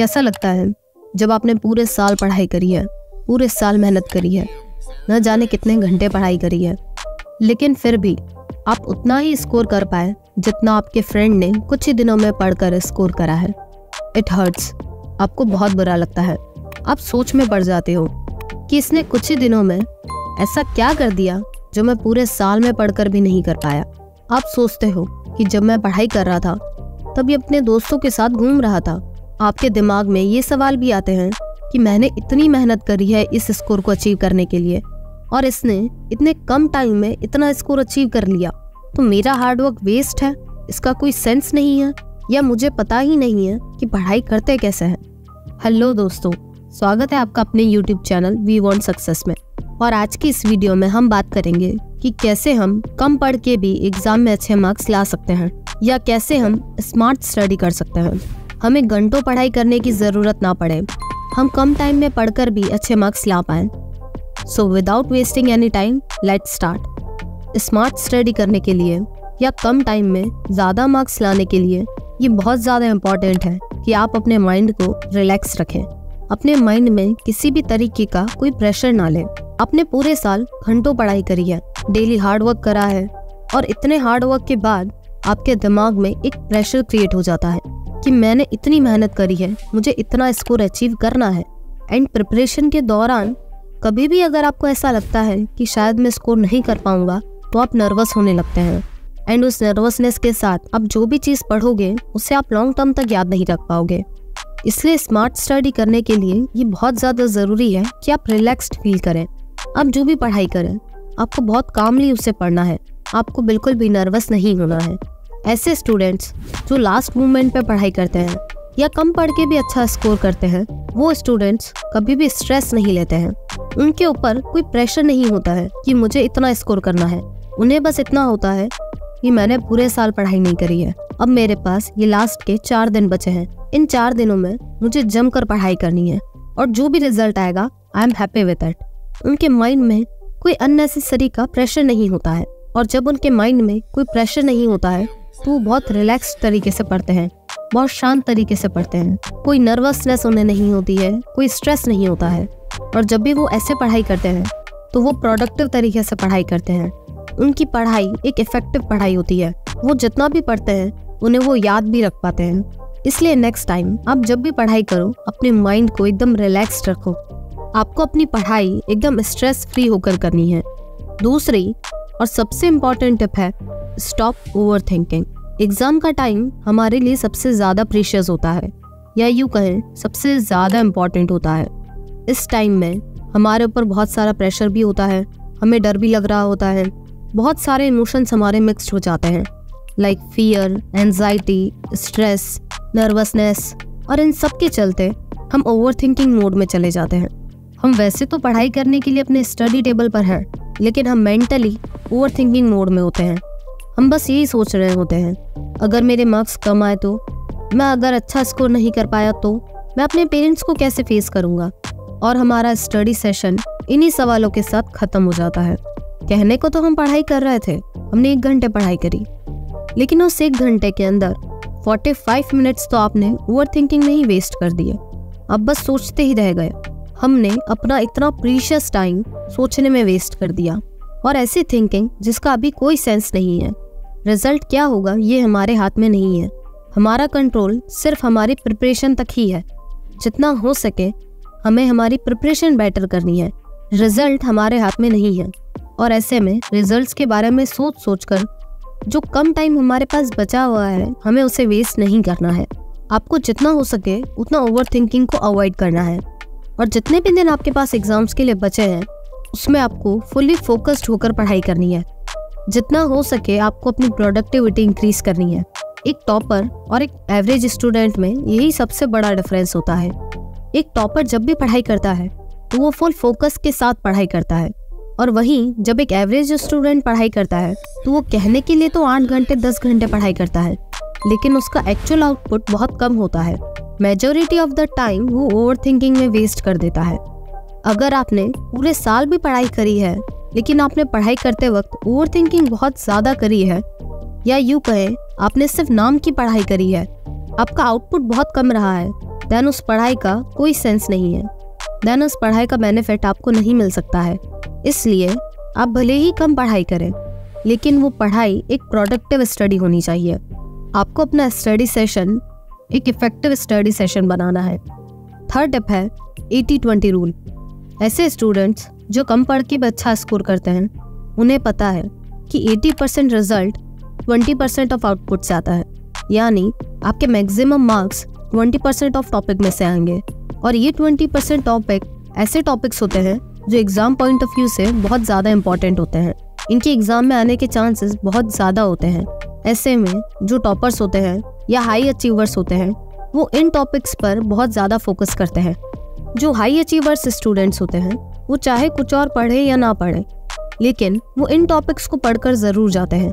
कैसा लगता है जब आपने पूरे साल पढ़ाई करी है, पूरे साल मेहनत करी है, न जाने कितने घंटे पढ़ाई करी है, लेकिन फिर भी आप उतना ही स्कोर कर पाए जितना आपके फ्रेंड ने कुछ ही दिनों में पढ़कर स्कोर करा है। इट हर्ट्स, आपको बहुत बुरा लगता है। आप सोच में पड़ जाते हो कि इसने कुछ ही दिनों में ऐसा क्या कर दिया जो मैं पूरे साल में पढ़कर भी नहीं कर पाया। आप सोचते हो कि जब मैं पढ़ाई कर रहा था तब ये अपने दोस्तों के साथ घूम रहा था। आपके दिमाग में ये सवाल भी आते हैं कि मैंने इतनी मेहनत करी है इस स्कोर को अचीव करने के लिए और इसने इतने कम टाइम में इतना स्कोर अचीव कर लिया, तो मेरा हार्डवर्क वेस्ट है, इसका कोई सेंस नहीं है या मुझे पता ही नहीं है कि पढ़ाई करते कैसे हैं। हेलो दोस्तों, स्वागत है आपका अपने YouTube channel we want success में। और आज की इस वीडियो में हम बात करेंगे कि कैसे हम कम पढ़ के भी एग्जाम में अच्छे मार्क्स ला सकते हैं या कैसे हम स्मार्ट स्टडी कर सकते हैं। हमें घंटों पढ़ाई करने की ज़रूरत ना पड़े, हम कम टाइम में पढ़कर भी अच्छे मार्क्स ला पाएं। So without wasting any time, let's start. Smart study करने के लिए या कम टाइम में ज़्यादा मार्क्स लाने के लिए ये बहुत ज़्यादा इम्पॉर्टेंट है कि आप अपने माइंड को रिलैक्स रखें। अपने माइंड में किसी भी तरीके का कोई प्रेशर ना लें। आपने पूरे साल घंटों पढ़ाई करी है, डेली हार्ड वर्क करा है और इतने हार्ड वर्क के बाद आपके दिमाग में एक प्रेशर क्रिएट हो जाता है कि मैंने इतनी मेहनत करी है, मुझे इतना स्कोर अचीव करना है। एंड प्रिपरेशन के दौरान कभी भी अगर आपको ऐसा लगता है कि शायद मैं स्कोर नहीं कर पाऊंगा, तो आप नर्वस होने लगते हैं। एंड उस नर्वसनेस के साथ आप जो भी चीज़ पढ़ोगे उसे आप लॉन्ग टर्म तक याद नहीं रख पाओगे। इसलिए स्मार्ट स्टडी करने के लिए ये बहुत ज़्यादा ज़रूरी है कि आप रिलैक्स्ड फील करें। आप जो भी पढ़ाई करें आपको बहुत कामली उसे पढ़ना है, आपको बिल्कुल भी नर्वस नहीं होना है। ऐसे स्टूडेंट्स जो लास्ट मोमेंट पे पढ़ाई करते हैं या कम पढ़ के भी अच्छा स्कोर करते हैं, वो स्टूडेंट्स कभी भी स्ट्रेस नहीं लेते हैं। उनके ऊपर कोई प्रेशर नहीं होता है कि मुझे इतना स्कोर करना है। उन्हें बस इतना होता है कि मैंने पूरे साल पढ़ाई नहीं करी है, अब मेरे पास ये लास्ट के 4 दिन बचे हैं, इन 4 दिनों में मुझे जमकर पढ़ाई करनी है और जो भी रिजल्ट आएगा I am happy with it. उनके माइंड में कोई अननेसेसरी का प्रेशर नहीं होता है और जब उनके माइंड में कोई प्रेशर नहीं होता है तो वो बहुत रिलैक्स तरीके से पढ़ते हैं, बहुत शांत तरीके से पढ़ते हैं। कोई नर्वसनेस उन्हें नहीं होती है, कोई स्ट्रेस नहीं होता है। और जब भी वो ऐसे पढ़ाई करते हैं तो वो प्रोडक्टिव तरीके से पढ़ाई करते हैं। उनकी पढ़ाई एक इफेक्टिव पढ़ाई होती है। वो जितना भी पढ़ते हैं उन्हें वो याद भी रख पाते हैं। इसलिए नेक्स्ट टाइम आप जब भी पढ़ाई करो अपने माइंड को एकदम रिलैक्स्ड रखो। आपको अपनी पढ़ाई एकदम स्ट्रेस फ्री होकर करनी है। दूसरी और सबसे इम्पॉर्टेंट टिप है स्टॉप ओवर थिंकिंग। एग्जाम का टाइम हमारे लिए सबसे ज़्यादा प्रीशियस होता है या यूँ कहें सबसे ज़्यादा इम्पॉर्टेंट होता है। इस टाइम में हमारे ऊपर बहुत सारा प्रेशर भी होता है, हमें डर भी लग रहा होता है, बहुत सारे इमोशंस हमारे मिक्स्ड हो जाते हैं like fear, anxiety, stress, nervousness. और इन सब के चलते हम ओवर थिंकिंग मोड में चले जाते हैं। हम वैसे तो पढ़ाई करने के लिए अपने स्टडी टेबल पर हैं, लेकिन हम मेंटली ओवर थिंकिंग मोड में होते हैं। हम बस यही सोच रहे होते हैं अगर मेरे मार्क्स कम आए तो, मैं अगर अच्छा स्कोर नहीं कर पाया तो, मैं अपने पेरेंट्स को कैसे फेस करूँगा। और हमारा स्टडी सेशन इन्हीं सवालों के साथ ख़त्म हो जाता है। कहने को तो हम पढ़ाई कर रहे थे, हमने 1 घंटे पढ़ाई करी, लेकिन उस 1 घंटे के अंदर 45 मिनट्स तो आपने ओवर थिंकिंग में ही वेस्ट कर दिए। अब बस सोचते ही रह गए। हमने अपना इतना प्रीशियस टाइम सोचने में वेस्ट कर दिया और ऐसी थिंकिंग जिसका अभी कोई सेंस नहीं है। रिजल्ट क्या होगा ये हमारे हाथ में नहीं है। हमारा कंट्रोल सिर्फ हमारी प्रिपरेशन तक ही है। जितना हो सके हमें हमारी प्रिपरेशन बेटर करनी है, रिजल्ट हमारे हाथ में नहीं है। और ऐसे में रिजल्ट्स के बारे में सोच कर जो कम टाइम हमारे पास बचा हुआ है हमें उसे वेस्ट नहीं करना है। आपको जितना हो सके उतना ओवर थिंकिंग को अवॉइड करना है। और जितने भी दिन आपके पास एग्जाम्स के लिए बचे हैं उसमें आपको फुली फोकस्ड होकर पढ़ाई करनी है। जितना हो सके आपको अपनी प्रोडक्टिविटी इंक्रीज करनी है। एक टॉपर और एक एवरेज स्टूडेंट में यही सबसे बड़ा डिफरेंस होता है। एक टॉपर जब भी पढ़ाई करता है तो वो फुल फोकस के साथ पढ़ाई करता है, और वहीं जब एक एवरेज स्टूडेंट पढ़ाई करता है तो वो कहने के लिए तो 8 घंटे 10 घंटे पढ़ाई करता है, लेकिन उसका एक्चुअल आउटपुट बहुत कम होता है। मेजॉरिटी ऑफ द टाइम वो ओवर थिंकिंग में वेस्ट कर देता है। अगर आपने पूरे साल भी पढ़ाई करी है लेकिन आपने पढ़ाई करते वक्त ओवर थिंकिंग बहुत ज़्यादा करी है, या यूँ कहें आपने सिर्फ नाम की पढ़ाई करी है, आपका आउटपुट बहुत कम रहा है, देन उस पढ़ाई का कोई सेंस नहीं है, देन उस पढ़ाई का बेनिफिट आपको नहीं मिल सकता है। इसलिए आप भले ही कम पढ़ाई करें, लेकिन वो पढ़ाई एक प्रोडक्टिव स्टडी होनी चाहिए। आपको अपना स्टडी सेशन एक इफेक्टिव स्टडी सेशन बनाना है। थर्ड टिप है 80-20 रूल। ऐसे स्टूडेंट्स जो कम पढ़ के भी अच्छा स्कोर करते हैं, उन्हें पता है कि 80% रिजल्ट 20% ऑफ आउटपुट से आता है, यानी आपके मैक्सिमम मार्क्स 20% ऑफ टॉपिक में से आएंगे। और ये 20% टॉपिक ऐसे टॉपिक्स होते हैं जो एग्जाम पॉइंट ऑफ व्यू से बहुत ज़्यादा इंपॉर्टेंट होते हैं। इनके एग्जाम में आने के चांसेस बहुत ज़्यादा होते हैं। ऐसे में जो टॉपर्स होते हैं या हाई अचीवर्स होते हैं, वो इन टॉपिक्स पर बहुत ज़्यादा फोकस करते हैं। जो हाई अचीवर्स स्टूडेंट्स होते हैं, वो चाहे कुछ और पढ़े या ना पढ़े, लेकिन वो इन टॉपिक्स को पढ़कर ज़रूर जाते हैं।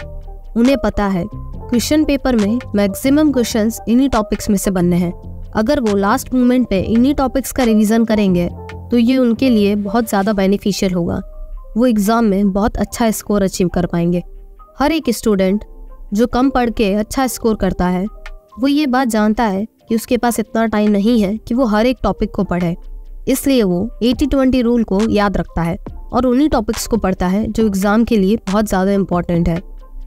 उन्हें पता है क्वेश्चन पेपर में मैक्सिमम क्वेश्चंस इन्हीं टॉपिक्स में से बनने हैं। अगर वो लास्ट मोमेंट पे इन्हीं टॉपिक्स का रिवीजन करेंगे तो ये उनके लिए बहुत ज़्यादा बेनिफिशियल होगा। वो एग्ज़ाम में बहुत अच्छा स्कोर अचीव कर पाएंगे। हर एक स्टूडेंट जो कम पढ़ के अच्छा स्कोर करता है, वो ये बात जानता है कि उसके पास इतना टाइम नहीं है कि वो हर एक टॉपिक को पढ़े। इसलिए वो 80-20 रूल को याद रखता है और उन्हीं टॉपिक्स को पढ़ता है जो एग्ज़ाम के लिए बहुत ज़्यादा इंपॉर्टेंट है।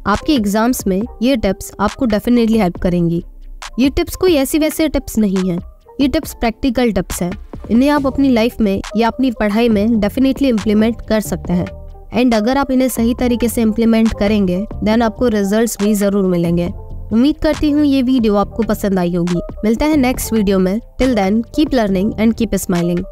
आपके एग्ज़ाम्स में ये टिप्स आपको डेफिनेटली हेल्प करेंगी। ये टिप्स कोई ऐसी वैसे टिप्स नहीं हैं, ये टिप्स प्रैक्टिकल टिप्स हैं। इन्हें आप अपनी लाइफ में या अपनी पढ़ाई में डेफिनेटली इम्प्लीमेंट कर सकते हैं। एंड अगर आप इन्हें सही तरीके से इम्प्लीमेंट करेंगे, देन आपको रिजल्ट्स भी ज़रूर मिलेंगे। उम्मीद करती हूँ ये वीडियो आपको पसंद आई होगी। मिलते हैं नेक्स्ट वीडियो में। Till then keep learning and keep smiling.